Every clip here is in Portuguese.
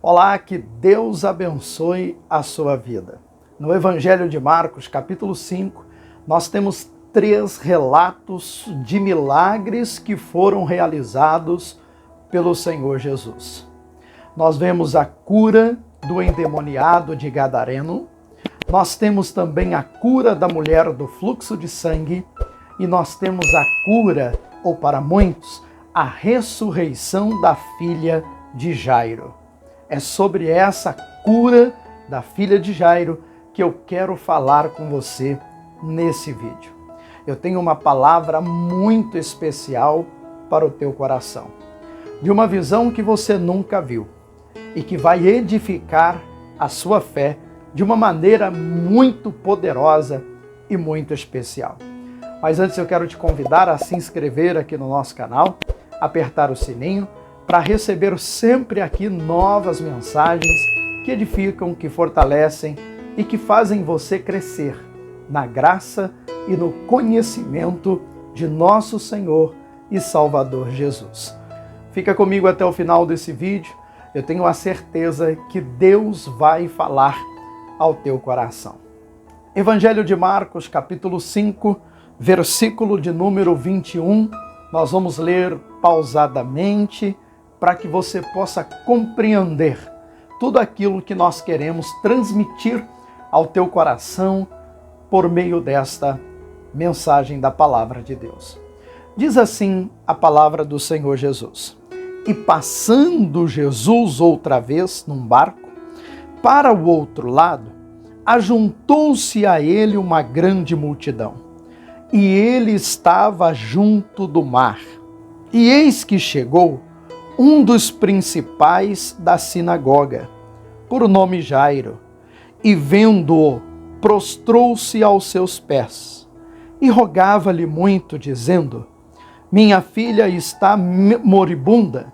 Olá, que Deus abençoe a sua vida. No Evangelho de Marcos, capítulo 5, nós temos 3 relatos de milagres que foram realizados pelo Senhor Jesus. Nós vemos a cura do endemoniado de Gadareno, nós temos também a cura da mulher do fluxo de sangue e nós temos a cura, ou para muitos, a ressurreição da filha de Jairo. É sobre essa cura da filha de Jairo que eu quero falar com você nesse vídeo. Eu tenho uma palavra muito especial para o teu coração, de uma visão que você nunca viu e que vai edificar a sua fé de uma maneira muito poderosa e muito especial. Mas antes eu quero te convidar a se inscrever aqui no nosso canal, apertar o sininho, para receber sempre aqui novas mensagens que edificam, que fortalecem e que fazem você crescer na graça e no conhecimento de nosso Senhor e Salvador Jesus. Fica comigo até o final desse vídeo, eu tenho a certeza que Deus vai falar ao teu coração. Evangelho de Marcos, capítulo 5, versículo de número 21, nós vamos ler pausadamente, para que você possa compreender tudo aquilo que nós queremos transmitir ao teu coração por meio desta mensagem da palavra de Deus. Diz assim a palavra do Senhor Jesus: E passando Jesus outra vez num barco, para o outro lado, ajuntou-se a ele uma grande multidão, e ele estava junto do mar. E eis que chegou um dos principais da sinagoga, por nome Jairo, e vendo-o, prostrou-se aos seus pés, e rogava-lhe muito, dizendo: Minha filha está moribunda,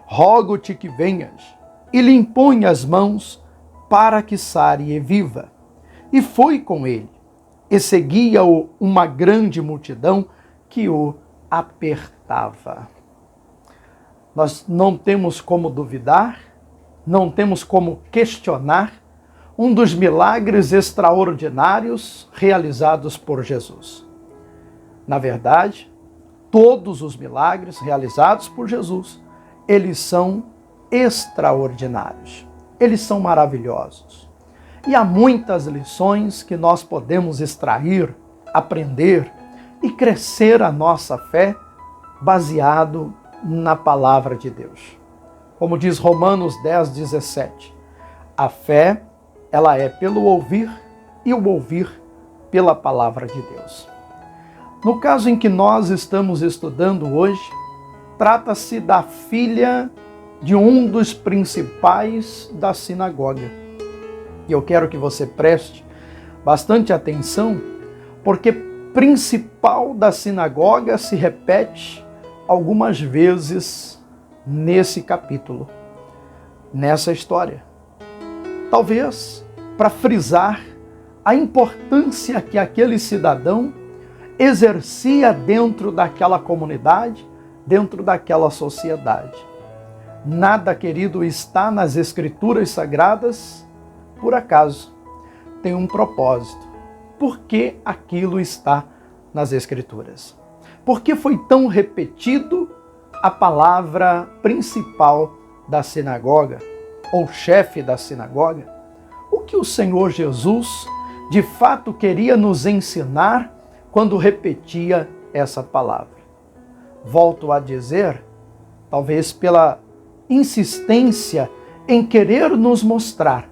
rogo-te que venhas, e lhe impõe as mãos, para que sare e viva. E foi com ele, e seguia-o uma grande multidão que o apertava. Nós não temos como duvidar, não temos como questionar um dos milagres extraordinários realizados por Jesus. Na verdade, todos os milagres realizados por Jesus, eles são extraordinários, eles são maravilhosos. E há muitas lições que nós podemos extrair, aprender e crescer a nossa fé baseado na palavra de Deus. Como diz Romanos 10:17, a fé, ela é pelo ouvir e o ouvir pela palavra de Deus. No caso em que nós estamos estudando hoje, trata-se da filha de um dos principais da sinagoga. E eu quero que você preste bastante atenção, porque principal da sinagoga se repete algumas vezes nesse capítulo, nessa história. Talvez para frisar a importância que aquele cidadão exercia dentro daquela comunidade, dentro daquela sociedade. Nada, querido, está nas Escrituras Sagradas por acaso. Tem um propósito. Por que aquilo está nas Escrituras? Por que foi tão repetido a palavra principal da sinagoga, ou chefe da sinagoga? O que o Senhor Jesus de fato queria nos ensinar quando repetia essa palavra? Volto a dizer, talvez pela insistência em querer nos mostrar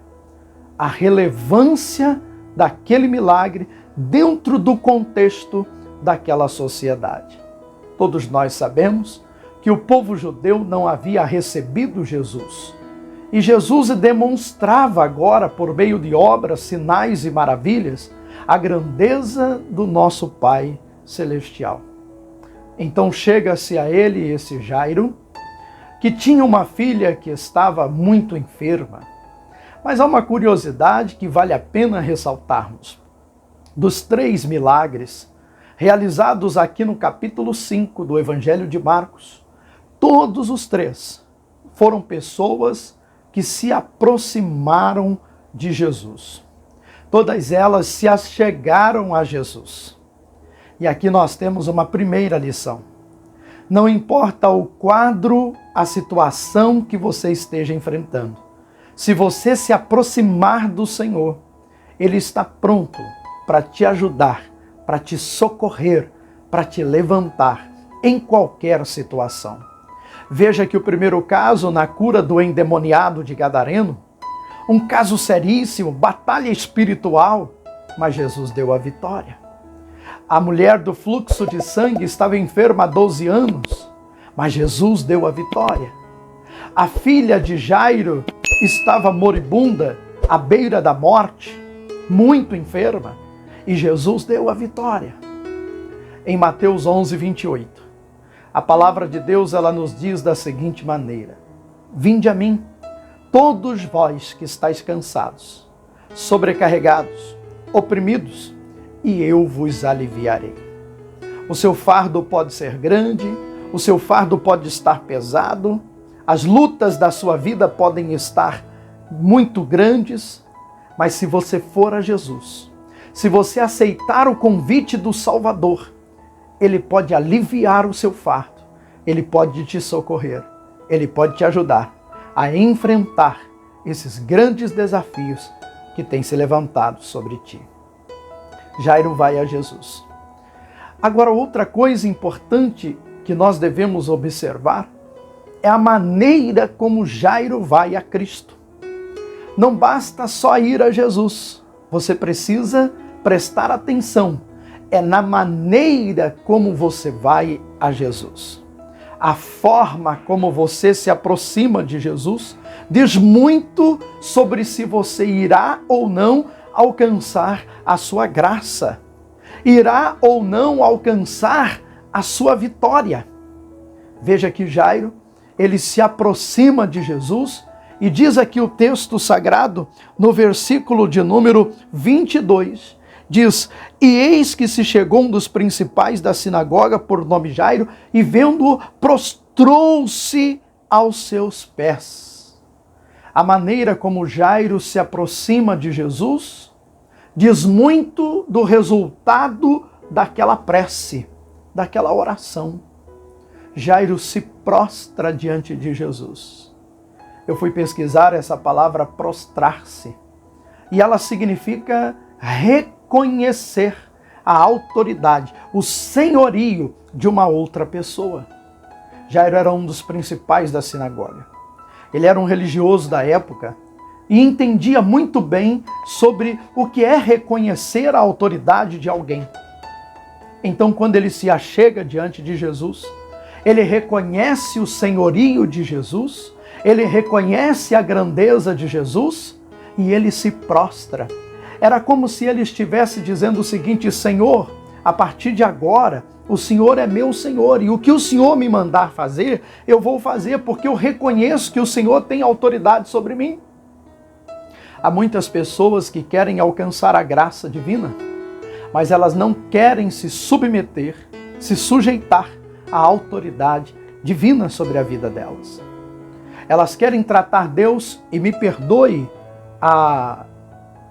a relevância daquele milagre dentro do contexto daquela sociedade. Todos nós sabemos que o povo judeu não havia recebido Jesus. E Jesus demonstrava agora, por meio de obras, sinais e maravilhas, a grandeza do nosso Pai Celestial. Então chega-se a ele esse Jairo, que tinha uma filha que estava muito enferma. Mas há uma curiosidade que vale a pena ressaltarmos. Dos 3 milagres realizados aqui no capítulo 5 do Evangelho de Marcos, todos os 3 foram pessoas que se aproximaram de Jesus. Todas elas se achegaram a Jesus. E aqui nós temos uma primeira lição. Não importa o quadro, a situação que você esteja enfrentando. Se você se aproximar do Senhor, Ele está pronto para te ajudar, para te socorrer, para te levantar em qualquer situação. Veja que o primeiro caso, na cura do endemoniado de Gadareno, um caso seríssimo, batalha espiritual, mas Jesus deu a vitória. A mulher do fluxo de sangue estava enferma há 12 anos, mas Jesus deu a vitória. A filha de Jairo estava moribunda, à beira da morte, muito enferma, e Jesus deu a vitória. Em Mateus 11, 28, a palavra de Deus ela nos diz da seguinte maneira: Vinde a mim, todos vós que estáis cansados, sobrecarregados, oprimidos, e eu vos aliviarei. O seu fardo pode ser grande, o seu fardo pode estar pesado, as lutas da sua vida podem estar muito grandes, mas se você for a Jesus, se você aceitar o convite do Salvador, Ele pode aliviar o seu fardo, Ele pode te socorrer, Ele pode te ajudar a enfrentar esses grandes desafios que têm se levantado sobre ti. Jairo vai a Jesus. Agora, outra coisa importante que nós devemos observar é a maneira como Jairo vai a Cristo. Não basta só ir a Jesus, você precisa prestar atenção. É na maneira como você vai a Jesus. A forma como você se aproxima de Jesus diz muito sobre se você irá ou não alcançar a sua graça, irá ou não alcançar a sua vitória. Veja que Jairo, ele se aproxima de Jesus e diz aqui o texto sagrado, no versículo de número 22, diz: E eis que se chegou um dos principais da sinagoga, por nome Jairo, e vendo-o, prostrou-se aos seus pés. A maneira como Jairo se aproxima de Jesus diz muito do resultado daquela prece, daquela oração. Jairo se prostra diante de Jesus. Eu fui pesquisar essa palavra prostrar-se, e ela significa reconhecer a autoridade, o senhorio de uma outra pessoa. Jairo era um dos principais da sinagoga. Ele era um religioso da época e entendia muito bem sobre o que é reconhecer a autoridade de alguém. Então, quando ele se achega diante de Jesus, ele reconhece o senhorio de Jesus, ele reconhece a grandeza de Jesus e ele se prostra. Era como se ele estivesse dizendo o seguinte: Senhor, a partir de agora, o Senhor é meu Senhor, e o que o Senhor me mandar fazer, eu vou fazer, porque eu reconheço que o Senhor tem autoridade sobre mim. Há muitas pessoas que querem alcançar a graça divina, mas elas não querem se submeter, se sujeitar à autoridade divina sobre a vida delas. Elas querem tratar Deus, e me perdoe a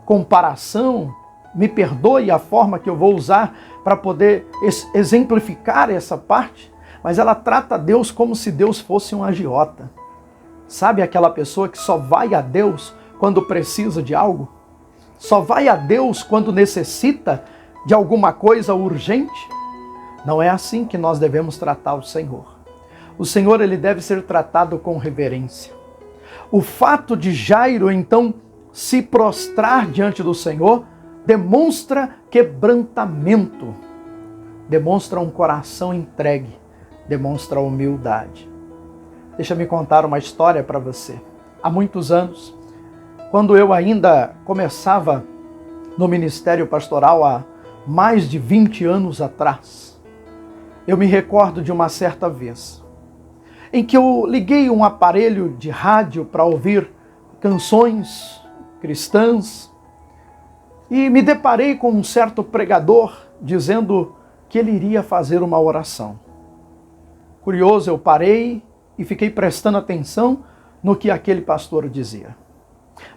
comparação, me perdoe a forma que eu vou usar para poder exemplificar essa parte, mas ela trata Deus como se Deus fosse um agiota. Sabe aquela pessoa que só vai a Deus quando precisa de algo? Só vai a Deus quando necessita de alguma coisa urgente? Não é assim que nós devemos tratar o Senhor. O Senhor, ele deve ser tratado com reverência. O fato de Jairo, então, se prostrar diante do Senhor demonstra quebrantamento, demonstra um coração entregue, demonstra humildade. Deixa-me contar uma história para você. Há muitos anos, quando eu ainda começava no ministério pastoral, há mais de 20 anos atrás, eu me recordo de uma certa vez em que eu liguei um aparelho de rádio para ouvir canções cristãs e me deparei com um certo pregador dizendo que ele iria fazer uma oração. Curioso, eu parei e fiquei prestando atenção no que aquele pastor dizia.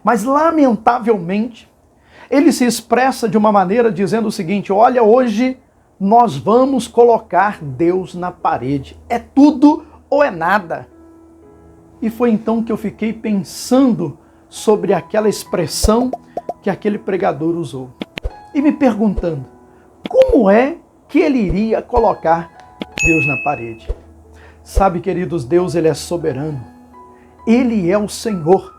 Mas, lamentavelmente, ele se expressa de uma maneira dizendo o seguinte: olha, hoje nós vamos colocar Deus na parede. É tudo ou é nada. E foi então que eu fiquei pensando sobre aquela expressão que aquele pregador usou. E me perguntando, como é que ele iria colocar Deus na parede? Sabe, queridos, Deus, ele é soberano. Ele é o Senhor.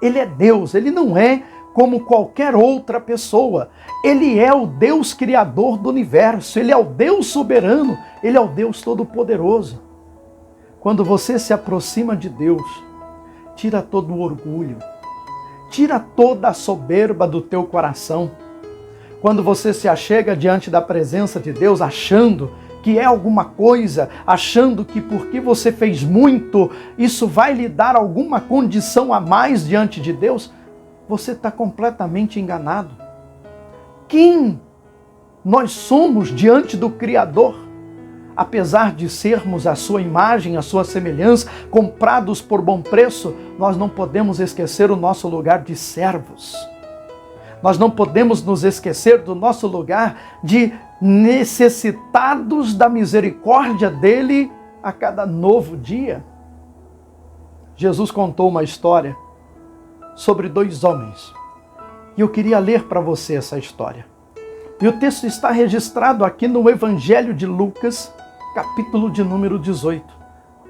Ele é Deus. Ele não é como qualquer outra pessoa. Ele é o Deus criador do universo. Ele é o Deus soberano. Ele é o Deus todo-poderoso. Quando você se aproxima de Deus, tira todo o orgulho. Tira toda a soberba do teu coração. Quando você se achega diante da presença de Deus achando que é alguma coisa, achando que porque você fez muito, isso vai lhe dar alguma condição a mais diante de Deus, você está completamente enganado. Quem nós somos diante do Criador? Apesar de sermos a sua imagem, a sua semelhança, comprados por bom preço, nós não podemos esquecer o nosso lugar de servos. Nós não podemos nos esquecer do nosso lugar de necessitados da misericórdia dele a cada novo dia. Jesus contou uma história sobre 2 homens. E eu queria ler para você essa história. E o texto está registrado aqui no Evangelho de Lucas, capítulo de número 18,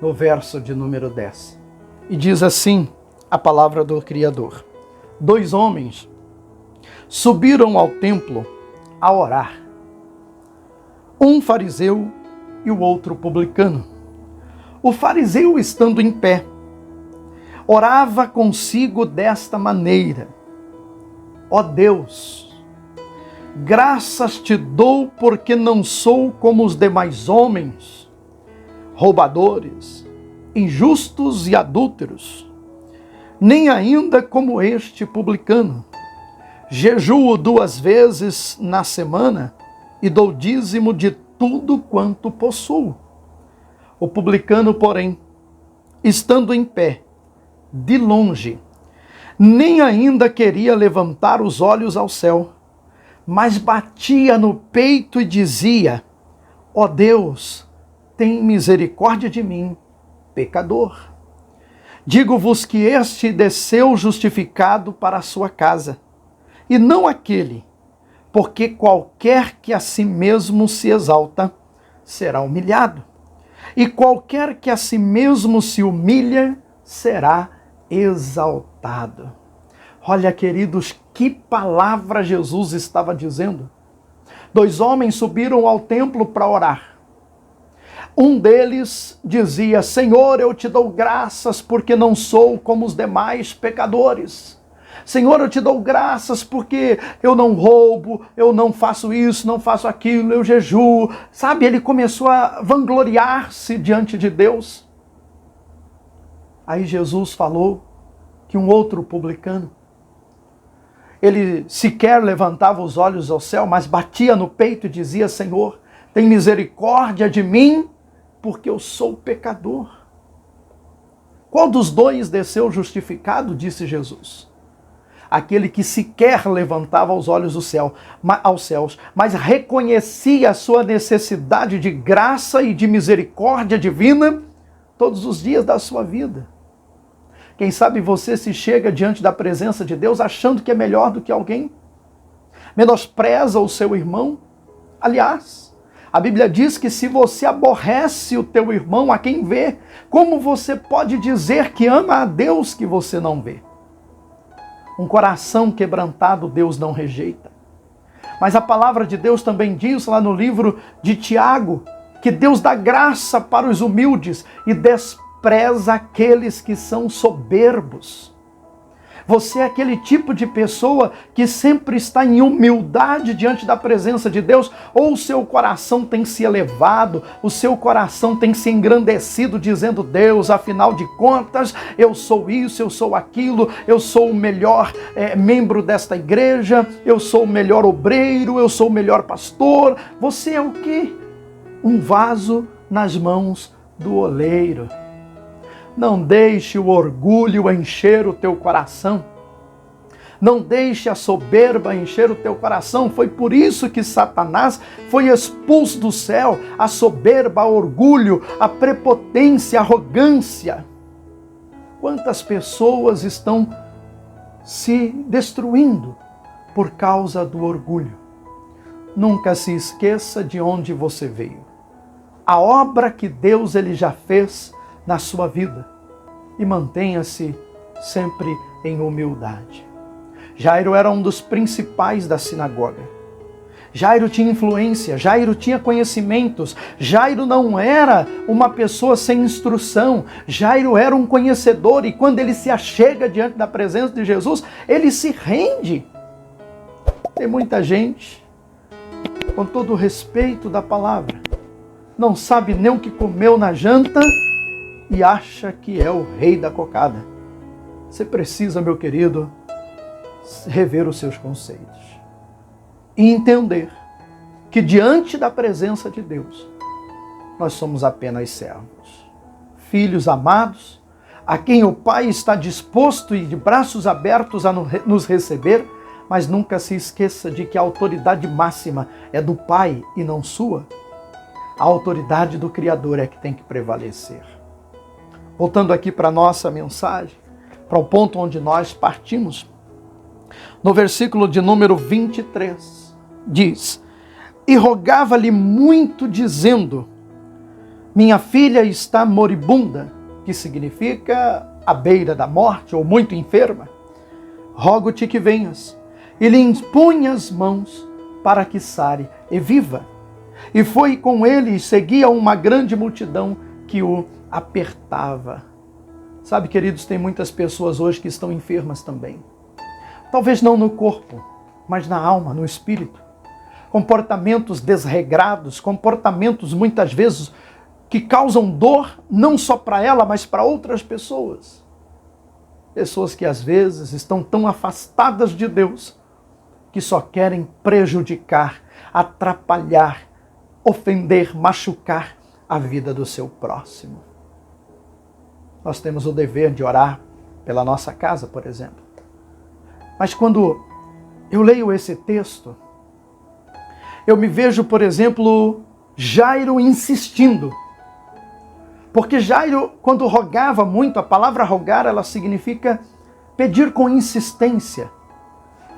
no verso de número 10. E diz assim a palavra do Criador: 2 homens subiram ao templo a orar. Um fariseu e o outro publicano. O fariseu, estando em pé, orava consigo desta maneira: ó Deus, graças te dou porque não sou como os demais homens, roubadores, injustos e adúlteros, nem ainda como este publicano. Jejuo 2 vezes na semana e dou dízimo de tudo quanto possuo. O publicano, porém, estando em pé, de longe, nem ainda queria levantar os olhos ao céu, mas batia no peito e dizia: ó Deus, tem misericórdia de mim, pecador. Digo-vos que este desceu justificado para a sua casa, e não aquele, porque qualquer que a si mesmo se exalta, será humilhado, e qualquer que a si mesmo se humilha, será exaltado. Olha, queridos, que palavra Jesus estava dizendo. 2 homens subiram ao templo para orar. Um deles dizia: Senhor, eu te dou graças porque não sou como os demais pecadores. Senhor, eu te dou graças porque eu não roubo, eu não faço isso, não faço aquilo, eu jejuo. Sabe, ele começou a vangloriar-se diante de Deus. Aí Jesus falou que um outro publicano, ele sequer levantava os olhos ao céu, mas batia no peito e dizia: Senhor, tem misericórdia de mim, porque eu sou pecador. Qual dos 2 desceu justificado? Disse Jesus. Aquele que sequer levantava os olhos aos céus, mas reconhecia a sua necessidade de graça e de misericórdia divina todos os dias da sua vida. Quem sabe você se chega diante da presença de Deus achando que é melhor do que alguém? Menospreza o seu irmão? Aliás, a Bíblia diz que se você aborrece o teu irmão a quem vê, como você pode dizer que ama a Deus que você não vê? Um coração quebrantado Deus não rejeita. Mas a palavra de Deus também diz lá no livro de Tiago que Deus dá graça para os humildes e despreza aqueles que são soberbos. Você é aquele tipo de pessoa que sempre está em humildade diante da presença de Deus, ou o seu coração tem se elevado, o seu coração tem se engrandecido dizendo: Deus, afinal de contas, eu sou isso, eu sou aquilo, eu sou o melhor membro desta igreja, eu sou o melhor obreiro, eu sou o melhor pastor. Você é o quê? Um vaso nas mãos do oleiro. Não deixe o orgulho encher o teu coração. Não deixe a soberba encher o teu coração. Foi por isso que Satanás foi expulso do céu. A soberba, o orgulho, a prepotência, a arrogância. Quantas pessoas estão se destruindo por causa do orgulho? Nunca se esqueça de onde você veio. A obra que Deus ele já fez na sua vida. E mantenha-se sempre em humildade. Jairo era um dos principais da sinagoga. Jairo tinha influência, Jairo tinha conhecimentos, Jairo não era uma pessoa sem instrução, Jairo era um conhecedor e quando ele se achega diante da presença de Jesus, ele se rende. Tem muita gente, com todo o respeito da palavra, não sabe nem o que comeu na janta e acha que é o rei da cocada. Você precisa, meu querido, rever os seus conceitos e entender que diante da presença de Deus, nós somos apenas servos, filhos amados, a quem o Pai está disposto e de braços abertos a nos receber, mas nunca se esqueça de que a autoridade máxima é do Pai e não sua. A autoridade do Criador é que tem que prevalecer. Voltando aqui para a nossa mensagem, para o ponto onde nós partimos, no versículo de número 23, diz: E rogava-lhe muito, dizendo, minha filha está moribunda, que significa à beira da morte ou muito enferma. Rogo-te que venhas, e lhe impunha as mãos para que sare e viva. E foi com ele e seguia uma grande multidão que o apertava. Sabe, queridos, tem muitas pessoas hoje que estão enfermas também. Talvez não no corpo, mas na alma, no espírito. Comportamentos desregrados, comportamentos muitas vezes que causam dor não só para ela, mas para outras pessoas. Pessoas que às vezes estão tão afastadas de Deus que só querem prejudicar, atrapalhar, ofender, machucar a vida do seu próximo. Nós temos o dever de orar pela nossa casa, por exemplo. Mas quando eu leio esse texto, eu me vejo, por exemplo, Jairo insistindo. Porque Jairo, quando rogava muito, a palavra rogar, ela significa pedir com insistência.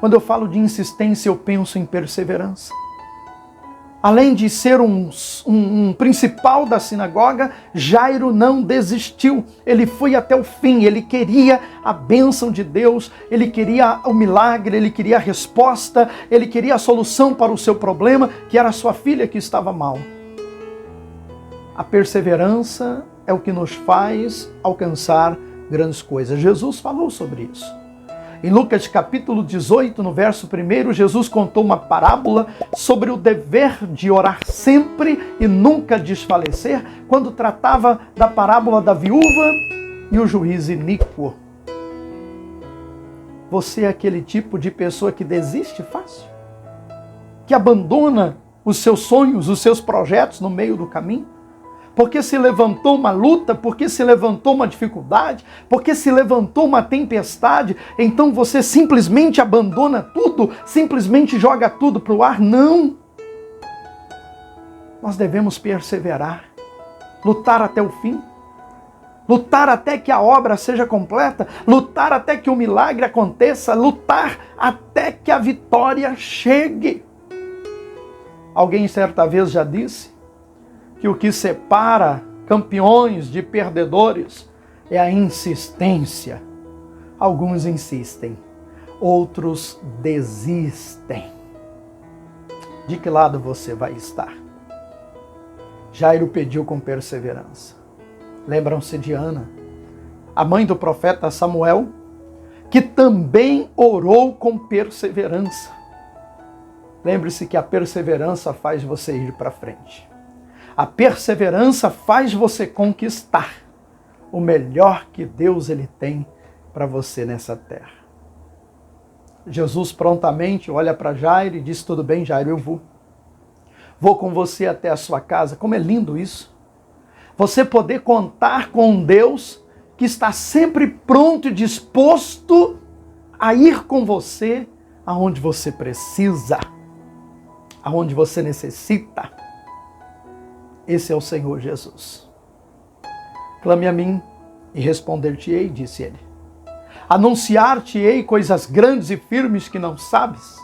Quando eu falo de insistência, eu penso em perseverança. Além de ser um principal da sinagoga, Jairo não desistiu. Ele foi até o fim, ele queria a bênção de Deus, ele queria o milagre, ele queria a resposta, ele queria a solução para o seu problema, que era a sua filha que estava mal. A perseverança é o que nos faz alcançar grandes coisas. Jesus falou sobre isso. Em Lucas capítulo 18, no verso 1, Jesus contou uma parábola sobre o dever de orar sempre e nunca desfalecer, quando tratava da parábola da viúva e o juiz iníquo. Você é aquele tipo de pessoa que desiste fácil? Que abandona os seus sonhos, os seus projetos no meio do caminho? Porque se levantou uma luta, porque se levantou uma dificuldade, porque se levantou uma tempestade, então você simplesmente abandona tudo, simplesmente joga tudo para o ar? Não! Nós devemos perseverar, lutar até o fim, lutar até que a obra seja completa, lutar até que o milagre aconteça, lutar até que a vitória chegue. Alguém certa vez já disse que o que separa campeões de perdedores é a insistência. Alguns insistem, outros desistem. De que lado você vai estar? Jairo pediu com perseverança. Lembram-se de Ana, a mãe do profeta Samuel, que também orou com perseverança. Lembre-se que a perseverança faz você ir para frente. A perseverança faz você conquistar o melhor que Deus ele tem para você nessa terra. Jesus prontamente olha para Jairo e diz: tudo bem, Jairo, eu vou. Vou com você até a sua casa. Como é lindo isso. Você poder contar com um Deus que está sempre pronto e disposto a ir com você aonde você precisa, aonde você necessita. Esse é o Senhor Jesus. Clame a mim e responder-te-ei, disse ele. Anunciar-te-ei coisas grandes e firmes que não sabes.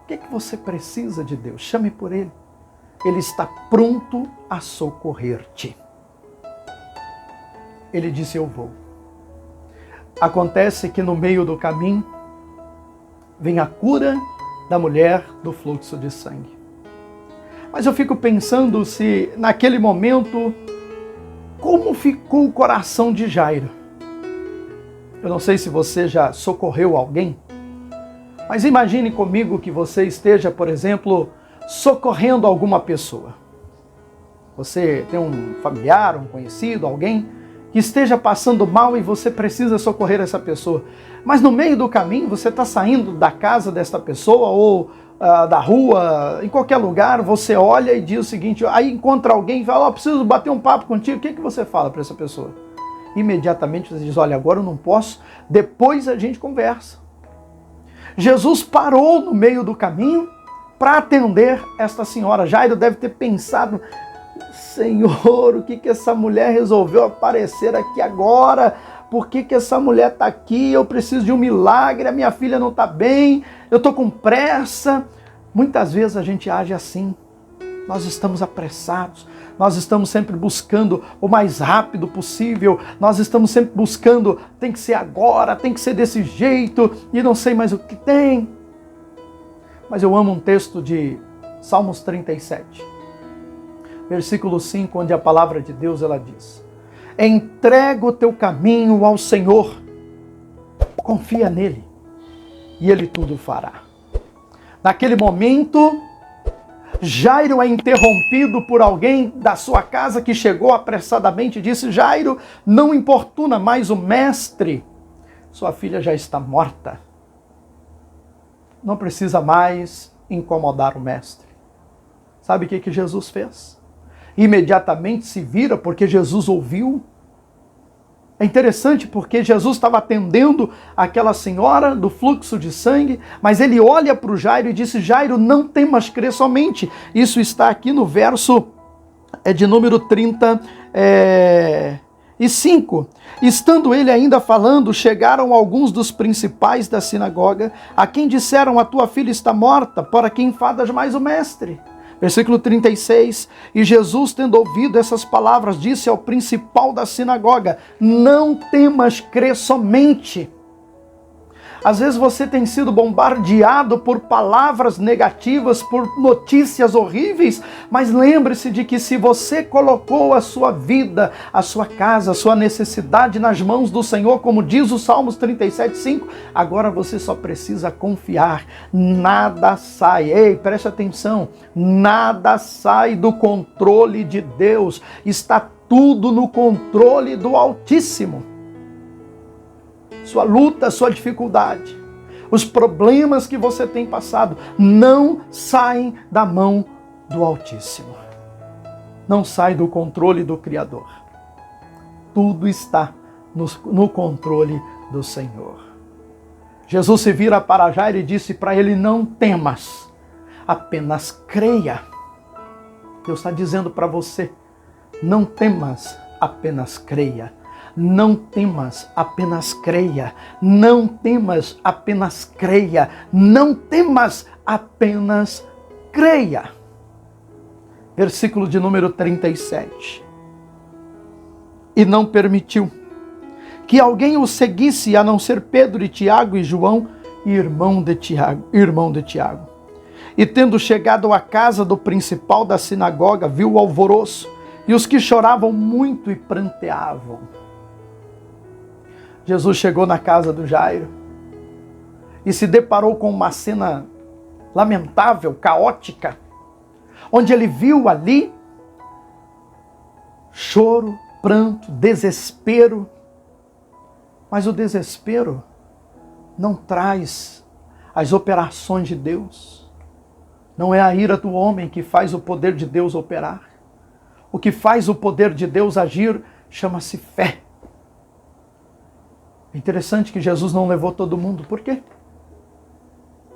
O que é que você precisa de Deus? Chame por Ele. Ele está pronto a socorrer-te. Ele disse, eu vou. Acontece que no meio do caminho vem a cura da mulher do fluxo de sangue. Mas eu fico pensando se naquele momento, como ficou o coração de Jairo? Eu não sei se você já socorreu alguém, mas imagine comigo que você esteja, por exemplo, socorrendo alguma pessoa. Você tem um familiar, um conhecido, alguém que esteja passando mal e você precisa socorrer essa pessoa. Mas no meio do caminho, você está saindo da casa desta pessoa ou da rua, em qualquer lugar, você olha e diz o seguinte, aí encontra alguém e fala, preciso bater um papo contigo, o que você fala para essa pessoa? Imediatamente você diz, olha, agora eu não posso, depois a gente conversa. Jesus parou no meio do caminho para atender esta senhora. Jairo deve ter pensado, Senhor, o que essa mulher resolveu aparecer aqui agora? Por que essa mulher está aqui? Eu preciso de um milagre, a minha filha não está bem, eu estou com pressa. Muitas vezes a gente age assim. Nós estamos apressados, nós estamos sempre buscando o mais rápido possível, nós estamos sempre buscando, tem que ser agora, tem que ser desse jeito, e não sei mais o que tem. Mas eu amo um texto de Salmos 37, versículo 5, onde a palavra de Deus ela diz, entrega o teu caminho ao Senhor, confia nele, e ele tudo fará. Naquele momento, Jairo é interrompido por alguém da sua casa que chegou apressadamente e disse, Jairo, não importuna mais o mestre, sua filha já está morta. Não precisa mais incomodar o mestre. Sabe o que Jesus fez? Imediatamente se vira porque Jesus ouviu. É interessante porque Jesus estava atendendo aquela senhora do fluxo de sangue, mas ele olha para o Jairo e disse, Jairo, não temas, crer somente. Isso está aqui no verso de número 35. Estando ele ainda falando, chegaram alguns dos principais da sinagoga, a quem disseram, a tua filha está morta, para que enfadas mais o mestre? Versículo 36, e Jesus, tendo ouvido essas palavras, disse ao principal da sinagoga, não temas, crer somente. Às vezes você tem sido bombardeado por palavras negativas, por notícias horríveis, mas lembre-se de que se você colocou a sua vida, a sua casa, a sua necessidade nas mãos do Senhor, como diz o Salmos 37:5, agora você só precisa confiar. Nada sai, ei, preste atenção, nada sai do controle de Deus, está tudo no controle do Altíssimo. Sua luta, sua dificuldade, os problemas que você tem passado não saem da mão do Altíssimo. Não sai do controle do Criador. Tudo está no controle do Senhor. Jesus se vira para Jairo e disse para ele, não temas, apenas creia. Deus está dizendo para você, não temas, apenas creia. Não temas, apenas creia. Não temas, apenas creia. Não temas, apenas creia. Versículo de número 37. E não permitiu que alguém o seguisse, a não ser Pedro e Tiago e João, irmão de Tiago. E tendo chegado à casa do principal da sinagoga, viu o alvoroço e os que choravam muito e pranteavam. Jesus chegou na casa do Jairo e se deparou com uma cena lamentável, caótica, onde ele viu ali choro, pranto, desespero. Mas o desespero não traz as operações de Deus. Não é a ira do homem que faz o poder de Deus operar. O que faz o poder de Deus agir chama-se fé. Interessante que Jesus não levou todo mundo. Por quê?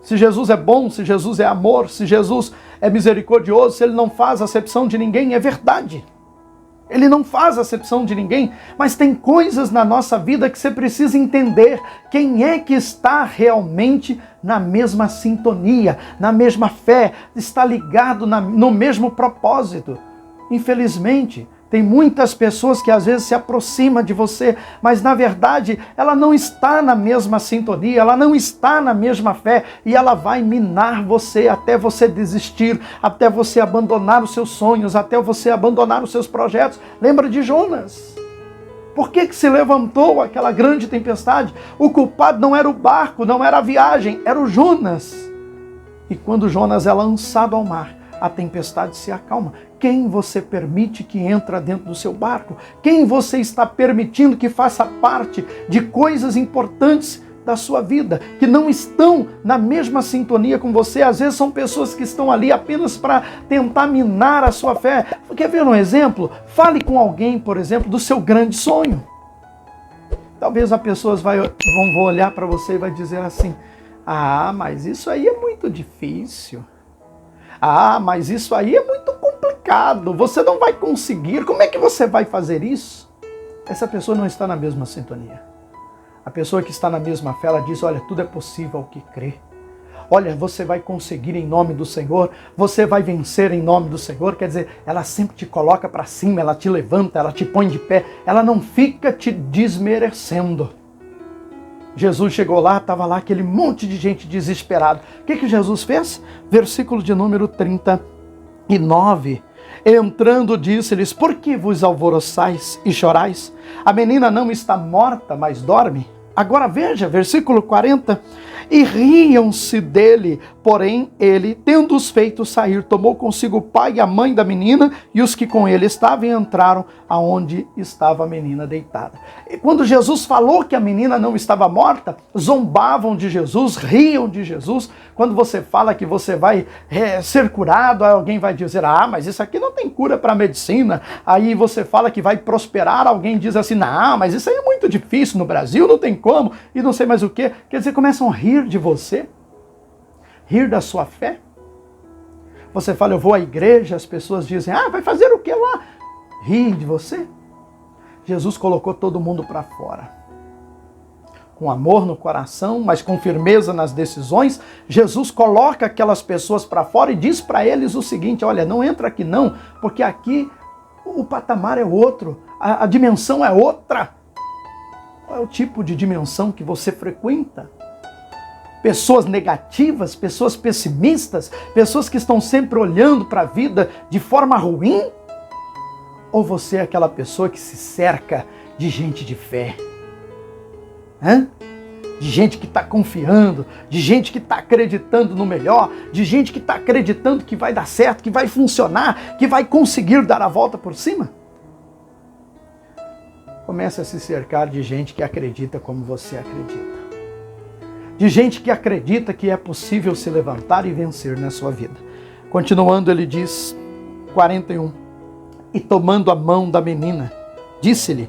Se Jesus é bom, se Jesus é amor, se Jesus é misericordioso, se ele não faz acepção de ninguém, é verdade. Ele não faz acepção de ninguém, mas tem coisas na nossa vida que você precisa entender quem é que está realmente na mesma sintonia, na mesma fé, está ligado no mesmo propósito. Infelizmente, tem muitas pessoas que às vezes se aproximam de você, mas na verdade ela não está na mesma sintonia, ela não está na mesma fé e ela vai minar você até você desistir, até você abandonar os seus sonhos, até você abandonar os seus projetos. Lembra de Jonas? Por que se levantou aquela grande tempestade? O culpado não era o barco, não era a viagem, era o Jonas. E quando Jonas é lançado ao mar, a tempestade se acalma. Quem você permite que entra dentro do seu barco? Quem você está permitindo que faça parte de coisas importantes da sua vida, que não estão na mesma sintonia com você? Às vezes são pessoas que estão ali apenas para tentar minar a sua fé. Quer ver um exemplo? Fale com alguém, por exemplo, do seu grande sonho. Talvez as pessoas vão olhar para você e vai dizer assim: ah, mas isso aí é muito difícil. Ah, mas isso aí é muito complicado, você não vai conseguir, como é que você vai fazer isso? Essa pessoa não está na mesma sintonia. A pessoa que está na mesma fé, ela diz: olha, tudo é possível ao que crê. Olha, você vai conseguir em nome do Senhor, você vai vencer em nome do Senhor. Quer dizer, ela sempre te coloca para cima, ela te levanta, ela te põe de pé, ela não fica te desmerecendo. Jesus chegou lá, estava lá aquele monte de gente desesperado. O que Jesus fez? Versículo de número 39. Entrando, disse-lhes: por que vos alvoroçais e chorais? A menina não está morta, mas dorme. Agora veja, versículo 40. E riam-se dele, porém ele, tendo-os feito sair, tomou consigo o pai e a mãe da menina e os que com ele estavam e entraram aonde estava a menina deitada. E quando Jesus falou que a menina não estava morta, zombavam de Jesus, riam de Jesus. Quando você fala que você vai ser curado, alguém vai dizer: ah, mas isso aqui não tem cura para a medicina. Aí você fala que vai prosperar, alguém diz assim: não, mas isso aí é muito difícil, no Brasil não tem como, e não sei mais o quê. Quer dizer, começam a rir de você, rir da sua fé. Você fala: eu vou à igreja, as pessoas dizem: ah, vai fazer o que lá? Riem de você. Jesus colocou todo mundo para fora. Com amor no coração, mas com firmeza nas decisões, Jesus coloca aquelas pessoas para fora e diz para eles o seguinte: olha, não entra aqui não, porque aqui o patamar é outro, a dimensão é outra. Qual é o tipo de dimensão que você frequenta? Pessoas negativas, pessoas pessimistas, pessoas que estão sempre olhando para a vida de forma ruim? Ou você é aquela pessoa que se cerca de gente de fé? De gente que está confiando, de gente que está acreditando no melhor, de gente que está acreditando que vai dar certo, que vai funcionar, que vai conseguir dar a volta por cima? Comece a se cercar de gente que acredita como você acredita. De gente que acredita que é possível se levantar e vencer na sua vida. Continuando, ele diz, 41, e tomando a mão da menina, disse-lhe: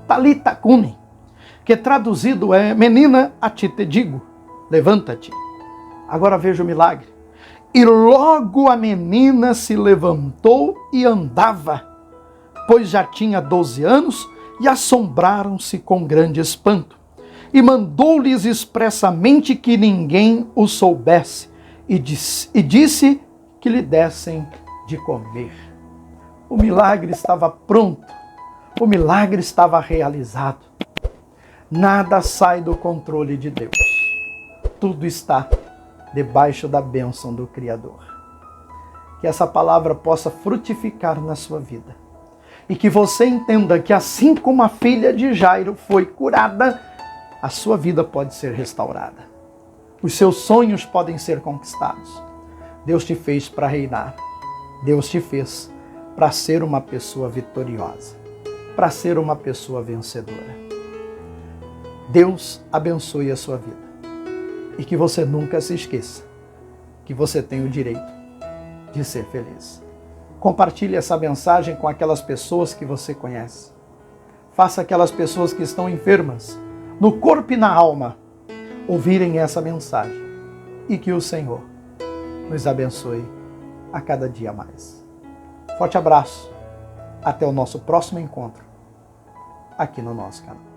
Talita cumi, que traduzido é: menina, a ti te digo, levanta-te. Agora veja o milagre. E logo a menina se levantou e andava, pois já tinha 12 anos, e assombraram-se com grande espanto. E mandou-lhes expressamente que ninguém o soubesse, e disse que lhe dessem de comer. O milagre estava pronto, o milagre estava realizado. Nada sai do controle de Deus. Tudo está debaixo da bênção do Criador. Que essa palavra possa frutificar na sua vida. E que você entenda que assim como a filha de Jairo foi curada, a sua vida pode ser restaurada. Os seus sonhos podem ser conquistados. Deus te fez para reinar. Deus te fez para ser uma pessoa vitoriosa, para ser uma pessoa vencedora. Deus abençoe a sua vida. E que você nunca se esqueça que você tem o direito de ser feliz. Compartilhe essa mensagem com aquelas pessoas que você conhece. Faça aquelas pessoas que estão enfermas no corpo e na alma, ouvirem essa mensagem. E que o Senhor nos abençoe a cada dia mais. Forte abraço. Até o nosso próximo encontro aqui no nosso canal.